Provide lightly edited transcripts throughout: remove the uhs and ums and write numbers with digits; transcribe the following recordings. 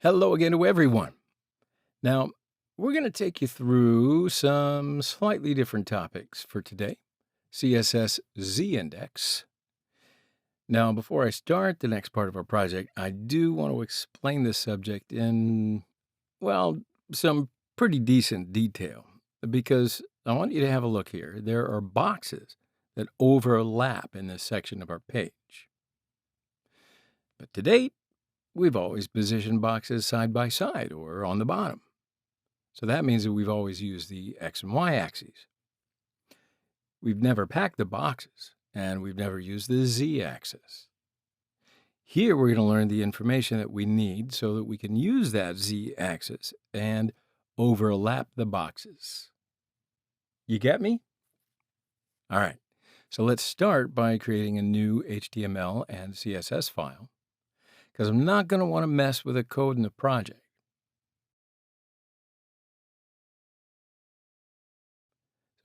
Hello again to everyone. Now, we're going to take you through some slightly different topics for today. CSS Z-index. Now, before I start the next part of our project, I do want to explain this subject in, well, some pretty decent detail because I want you to have a look here. There are boxes that overlap in this section of our page. But to date, we've always positioned boxes side by side or on the bottom. So that means that we've always used the X and Y axes. We've never packed the boxes, and we've never used the Z axis. Here we're going to learn the information that we need so that we can use that Z axis and overlap the boxes. You get me? All right, so let's start by creating a new HTML and CSS file, because I'm not going to want to mess with the code in the project.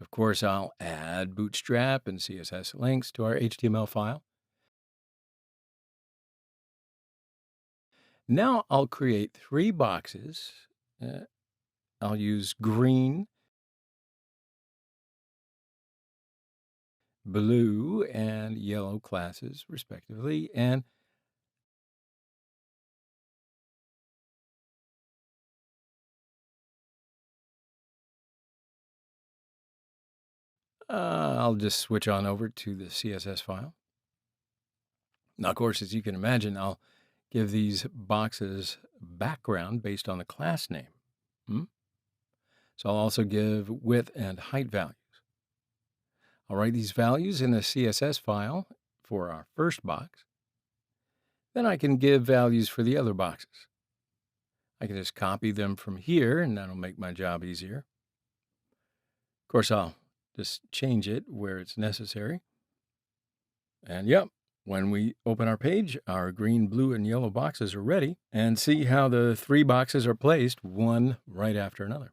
Of course, I'll add Bootstrap and CSS links to our HTML file. Now I'll create 3 boxes. I'll use green, blue, and yellow classes, respectively. And I'll just switch on over to the CSS file. Now, of course, as you can imagine, I'll give these boxes background based on the class name. So I'll also give width and height values. I'll write these values in the CSS file for our first box. Then I can give values for the other boxes. I can just copy them from here, and that'll make my job easier. Of course, I'll just change it where it's necessary. And yep, when we open our page, our green, blue, and yellow boxes are ready. And see how the 3 boxes are placed, one right after another.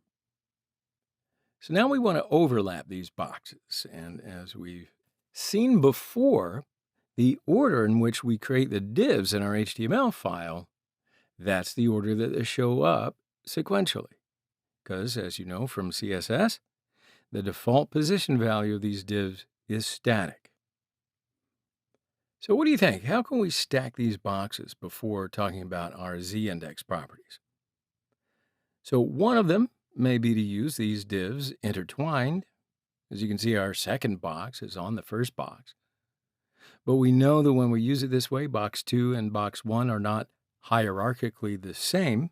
So now we want to overlap these boxes. And as we've seen before, the order in which we create the divs in our HTML file, that's the order that they show up sequentially. Because, as you know from CSS, the default position value of these divs is static. So what do you think? How can we stack these boxes before talking about our Z-index properties? So one of them may be to use these divs intertwined. As you can see, our second box is on the first box. But we know that when we use it this way, box 2 and box 1 are not hierarchically the same.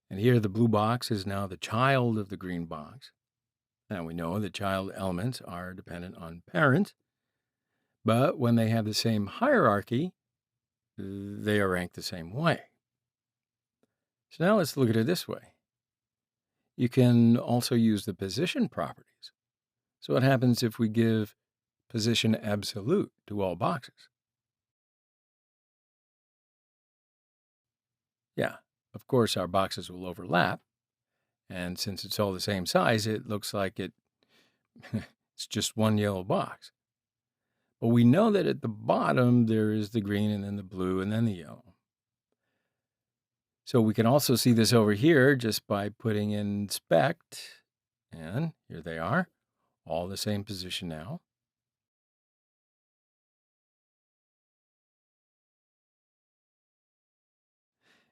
And here the blue box is now the child of the green box. And we know that child elements are dependent on parent. But when they have the same hierarchy, they are ranked the same way. So now let's look at it this way. You can also use the position properties. So what happens if we give position absolute to all boxes? Yeah, of course our boxes will overlap. And since it's all the same size, it looks like it's just one yellow box. But we know that at the bottom there is the green and then the blue and then the yellow. So we can also see this over here just by putting in inspect, and here they are, all the same position now.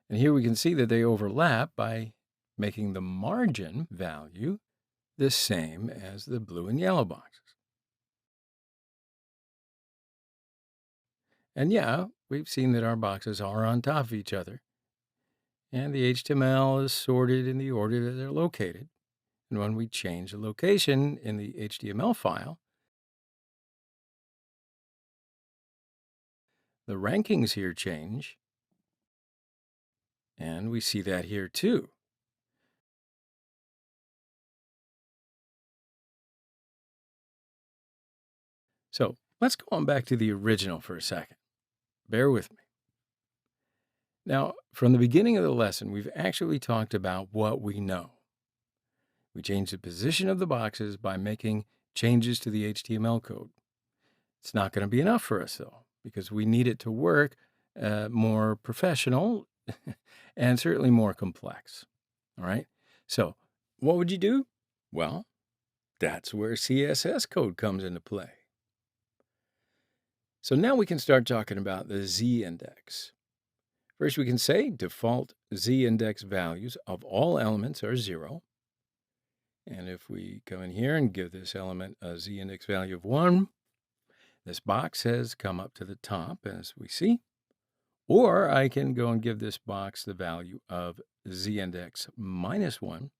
And here we can see that they overlap by making the margin value the same as the blue and yellow boxes. And yeah, we've seen that our boxes are on top of each other. And the HTML is sorted in the order that they're located. And when we change the location in the HTML file, the rankings here change. And we see that here too. So let's go on back to the original for a second. Bear with me. Now, from the beginning of the lesson, we've actually talked about what we know. We changed the position of the boxes by making changes to the HTML code. It's not going to be enough for us, though, because we need it to work more professional and certainly more complex. All right. So, what would you do? Well, that's where CSS code comes into play. So now we can start talking about the z-index. First, we can say default z-index values of all elements are 0. And if we come in here and give this element a z-index value of 1, this box has come up to the top, as we see. Or I can go and give this box the value of z-index minus 1.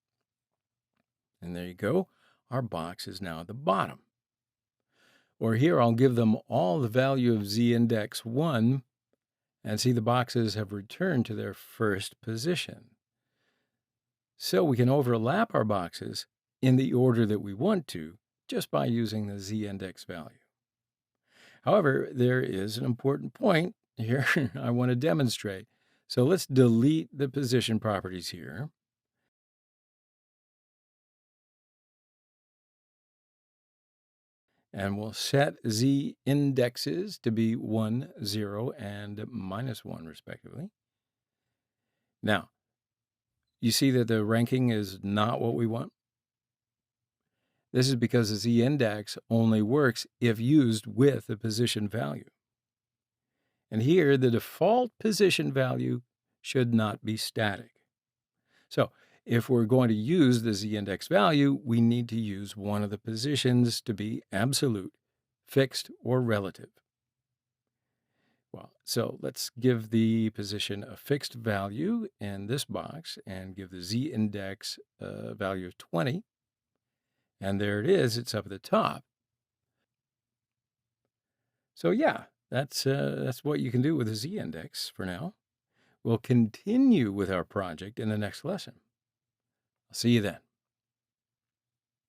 And there you go. Our box is now at the bottom. Or here, I'll give them all the value of z-index 1, and see the boxes have returned to their first position. So we can overlap our boxes in the order that we want to just by using the z-index value. However, there is an important point here I want to demonstrate. So let's delete the position properties here. And we'll set z indexes to be 1, 0, and minus 1, respectively. Now, you see that the ranking is not what we want? This is because the z-index only works if used with the position value. And here, the default position value should not be static. So if we're going to use the z-index value, we need to use one of the positions to be absolute, fixed, or relative. Well, so let's give the position a fixed value in this box and give the z-index a value of 20. And there it is. It's up at the top. So yeah, that's what you can do with the z-index for now. We'll continue with our project in the next lesson. I'll see you then.